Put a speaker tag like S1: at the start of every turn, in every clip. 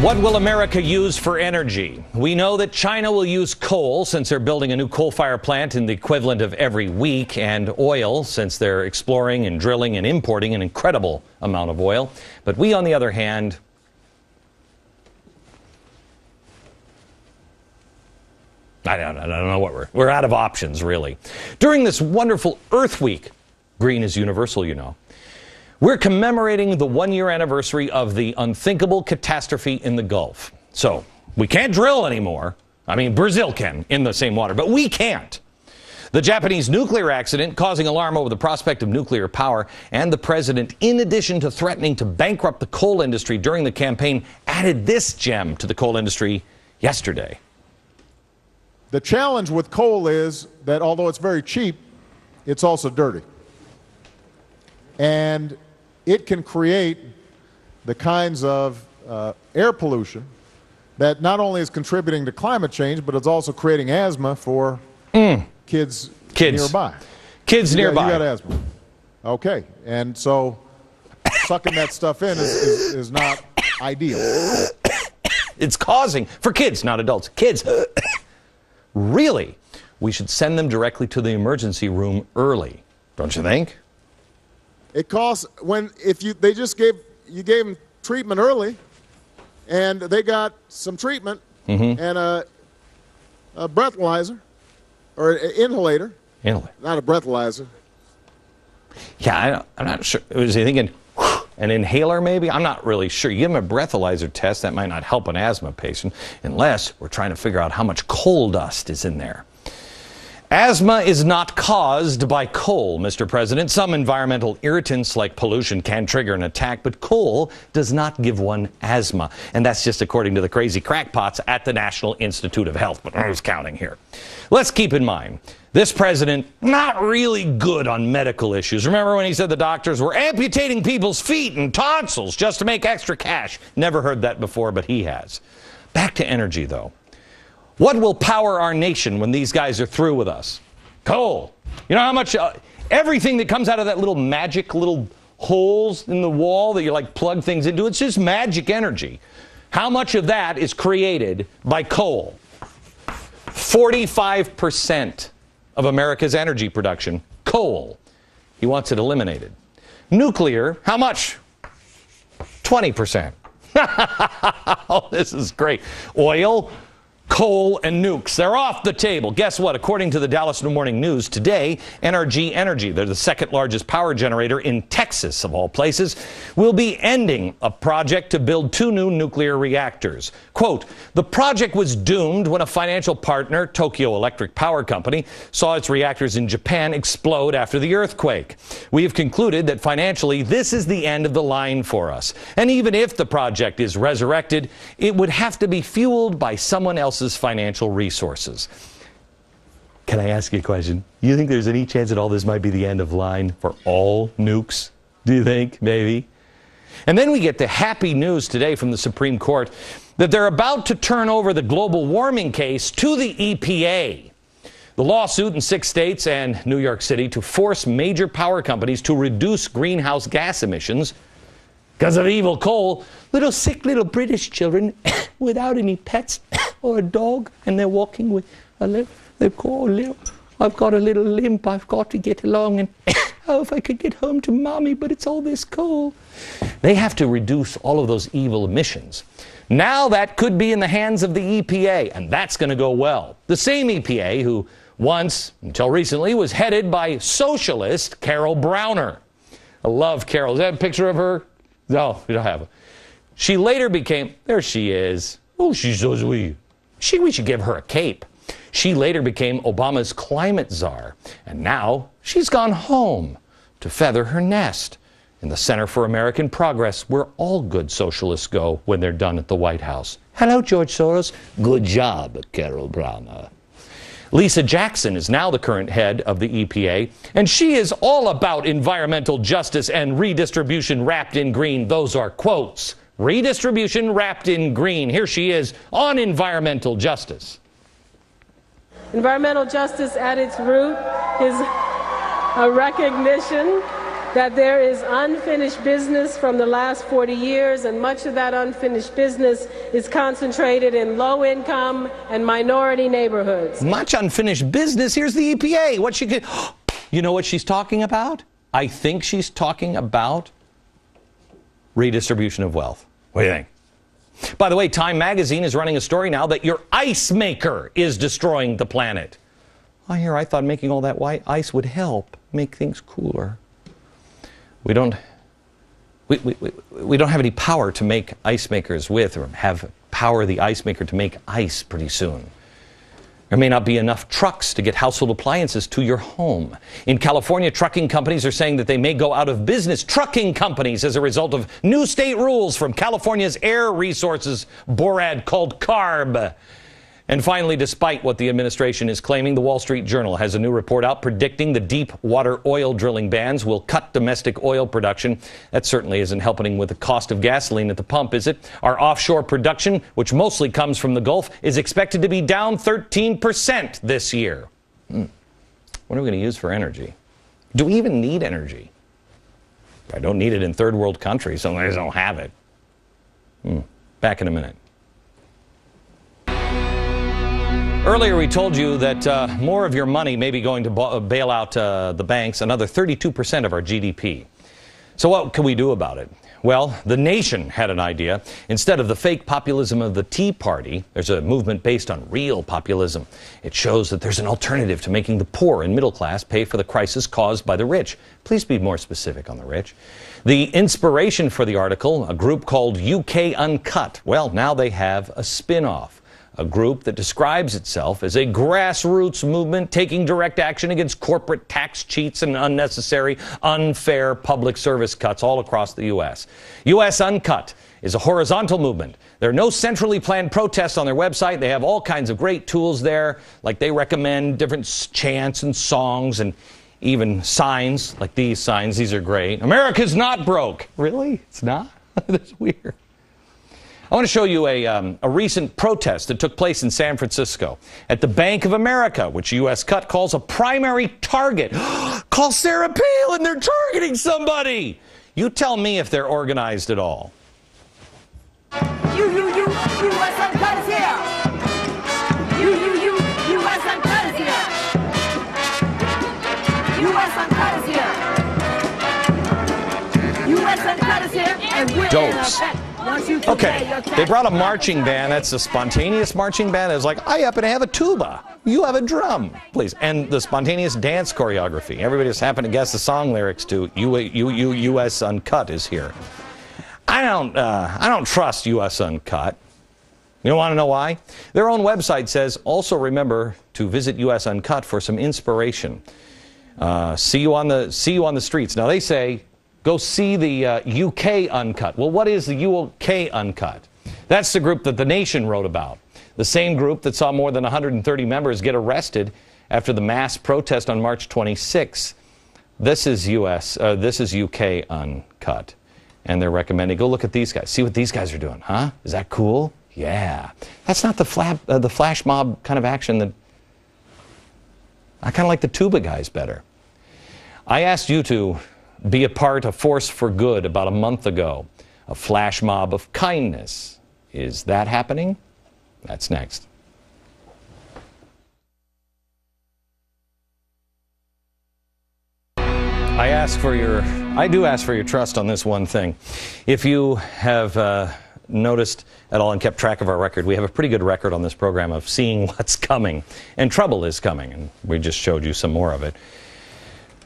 S1: What will America use for energy? We know that China will use coal since they're building a new coal-fired plant in the equivalent of every week, and oil since they're exploring and drilling and importing an incredible amount of oil. But we, on the other hand, I don't know what we're out of options, really. During this wonderful Earth Week, green is universal, you know, we're commemorating the one-year anniversary of the unthinkable catastrophe in the Gulf. So we can't drill anymore. I mean, Brazil can in the same water, but we can't. The Japanese nuclear accident causing alarm over the prospect of nuclear power, and the president, in addition to threatening to bankrupt the coal industry during the campaign, added this gem to the coal industry yesterday.
S2: The challenge with coal is that although it's very cheap, it's also dirty. And it can create the kinds of air pollution that not only is contributing to climate change, but it's also creating asthma for kids nearby.
S1: Kids nearby.
S2: You got asthma. Okay. And so sucking that stuff in is not ideal.
S1: It's causing, for kids, not adults, kids. Really, we should send them directly to the emergency room early, don't you think?
S2: It costs they just gave them treatment early, and they got some treatment and a breathalyzer or an inhalator. Not a breathalyzer.
S1: Yeah, I'm not sure. Was he thinking an inhaler maybe? I'm not really sure. You give him a breathalyzer test, that might not help an asthma patient unless we're trying to figure out how much coal dust is in there. Asthma is not caused by coal, Mr. President. Some environmental irritants like pollution can trigger an attack, but coal does not give one asthma. And that's just according to the crazy crackpots at the National Institute of Health. But who's counting here? Let's keep in mind, this president, not really good on medical issues. Remember when he said the doctors were amputating people's feet and tonsils just to make extra cash? Never heard that before, but he has. Back to energy, though. What will power our nation when these guys are through with us? Coal. You know how much everything that comes out of that little magic little holes in the wall that you like plug things into, it's just magic energy. How much of that is created by coal? 45% of America's energy production, coal. He wants it eliminated. Nuclear, how much? 20%. Oh, this is great. Oil, coal, and nukes, they're off the table. Guess what? According to the Dallas Morning News today, NRG Energy, they're the second largest power generator in Texas, of all places, will be ending a project to build 2 new nuclear reactors. Quote, the project was doomed when a financial partner, Tokyo Electric Power Company, saw its reactors in Japan explode after the earthquake. We have concluded that financially this is the end of the line for us. And even if the project is resurrected, it would have to be fueled by someone else's financial resources. Can I ask you a question? You think there's any chance that all this might be the end of line for all nukes? Do you think? Maybe. And then we get the happy news today from the Supreme Court that they're about to turn over the global warming case to the EPA. The lawsuit in 6 states and New York City to force major power companies to reduce greenhouse gas emissions because of evil coal. Little sick little British children without any pets or a dog, and they're walking with a little, I've got a little limp, I've got to get along, and oh, if I could get home to mommy, but it's all this coal. They have to reduce all of those evil emissions. Now that could be in the hands of the EPA, and that's going to go well. The same EPA who once, until recently, was headed by socialist Carol Browner. I love Carol. Is that a picture of her? No, we don't have her. She later became, there she is. Oh, she's so sweet. We should give her a cape. She later became Obama's climate czar, and now she's gone home to feather her nest in the Center for American Progress, where all good socialists go when they're done at the White House. Hello, George Soros. Good job, Carol Browner. Lisa Jackson is now the current head of the EPA, and she is all about environmental justice and redistribution wrapped in green. Those are quotes. Redistribution wrapped in green. Here she is on environmental justice.
S3: Environmental justice at its root is a recognition that there is unfinished business from the last 40 years, and much of that unfinished business is concentrated in low-income and minority neighborhoods.
S1: Much unfinished business. Here's the EPA. What she could, you know what she's talking about? I think she's talking about redistribution of wealth. What do you think? By the way, Time magazine is running a story now that your ice maker is destroying the planet. I thought making all that white ice would help make things cooler. We don't have any power to make ice makers with, or have power the ice maker to make ice pretty soon. There may not be enough trucks to get household appliances to your home. In California, trucking companies are saying that they may go out of business. Trucking companies, as a result of new state rules from California's Air Resources Board called CARB. And finally, despite what the administration is claiming, the Wall Street Journal has a new report out predicting the deep water oil drilling bans will cut domestic oil production. That certainly isn't helping with the cost of gasoline at the pump, is it? Our offshore production, which mostly comes from the Gulf, is expected to be down 13% this year. What are we going to use for energy? Do we even need energy? I don't need it in third world countries, so I don't have it. Back in a minute. Earlier we told you that more of your money may be going to bail out the banks, another 32% of our GDP. So what can we do about it? Well, the nation had an idea. Instead of the fake populism of the Tea Party, there's a movement based on real populism. It shows that there's an alternative to making the poor and middle class pay for the crisis caused by the rich. Please be more specific on the rich. The inspiration for the article, a group called UK Uncut. Well, now they have a spin-off. A group that describes itself as a grassroots movement taking direct action against corporate tax cheats and unnecessary, unfair public service cuts all across the U.S. U.S. Uncut is a horizontal movement. There are no centrally planned protests on their website. They have all kinds of great tools there, like they recommend different chants and songs and even signs, like these signs. These are great. America's not broke. Really? It's not? That's weird. I want to show you a recent protest that took place in San Francisco at the Bank of America, which U.S. Cut calls a primary target. Call Sarah Palin, they're targeting somebody. You tell me if they're organized at all.
S4: U.S. Uncut is here. U.S. Uncut is here. U.S. Uncut is here. U.S. Uncut is here, and we're in effect.
S1: Okay, they brought a marching band. That's a spontaneous marching band. It's like, I happen to have a tuba. You have a drum, please. And the spontaneous dance choreography. Everybody just happened to guess the song lyrics to U.S. Uncut is here. I don't trust U.S. Uncut. You want to know why? Their own website says, also remember to visit U.S. Uncut for some inspiration. See you on the streets. Now they say, go see the UK Uncut. Well, what is the UK Uncut? That's the group that The Nation wrote about. The same group that saw more than 130 members get arrested after the mass protest on March 26. This is UK Uncut. And they're recommending, go look at these guys. See what these guys are doing, huh? Is that cool? Yeah. That's not the flash mob kind of action that... I kind of like the tuba guys better. I asked you to be a part of Force for Good about a month ago. A flash mob of kindness. Is that happening? That's next. I do ask for your trust on this one thing. If you have noticed at all and kept track of our record, we have a pretty good record on this program of seeing what's coming. And trouble is coming, and we just showed you some more of it.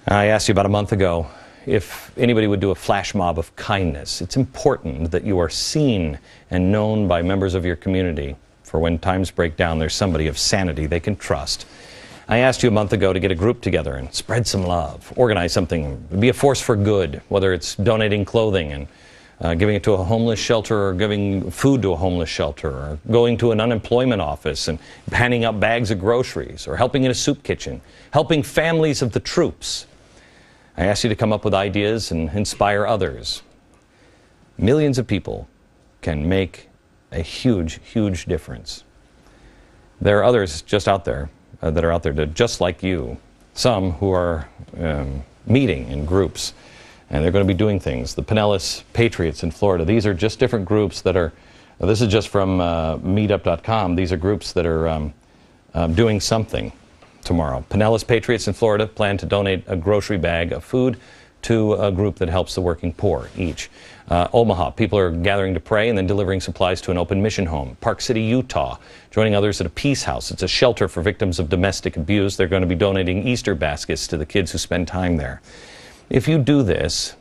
S1: I asked you about a month ago if anybody would do a flash mob of kindness. It's important that you are seen and known by members of your community, for when times break down, there's somebody of sanity they can trust. I asked you a month ago to get a group together and spread some love, organize something, be a force for good, whether it's donating clothing and giving it to a homeless shelter, or giving food to a homeless shelter, or going to an unemployment office and handing out bags of groceries, or helping in a soup kitchen, helping families of the troops. I asked you to come up with ideas and inspire others. Millions of people can make a huge, huge difference. There are others just out there that are out there just like you. Some who are meeting in groups And they're going to be doing things. The Pinellas Patriots in Florida. These are just different groups that are, this is just from meetup.com. These are groups that are doing something tomorrow. Pinellas Patriots in Florida plan to donate a grocery bag of food to a group that helps the working poor each. Omaha, people are gathering to pray and then delivering supplies to an open mission home. Park City, Utah, joining others at a peace house. It's a shelter for victims of domestic abuse. They're going to be donating Easter baskets to the kids who spend time there. If you do this,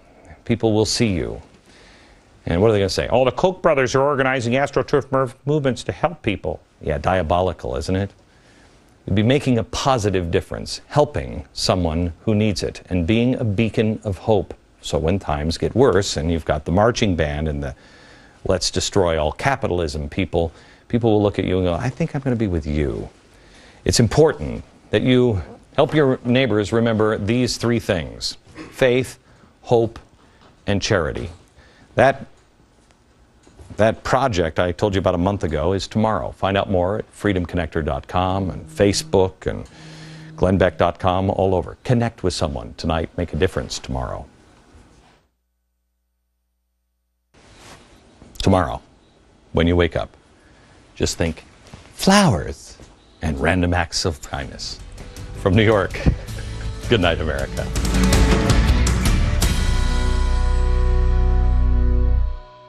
S1: people will see you. And what are they going to say? All the Koch brothers are organizing AstroTurf movements to help people. Yeah, diabolical, isn't it? You'd be making a positive difference, helping someone who needs it, and being a beacon of hope. So when times get worse and you've got the marching band and the let's destroy all capitalism people will look at you and go, I think I'm going to be with you. It's important that you help your neighbors remember these three things: faith, hope, and charity. That project I told you about a month ago is tomorrow. Find out more at freedomconnector.com and Facebook and glennbeck.com, all over. Connect with someone tonight. Make a difference tomorrow. Tomorrow, when you wake up, just think flowers and random acts of kindness. From New York, good night, America.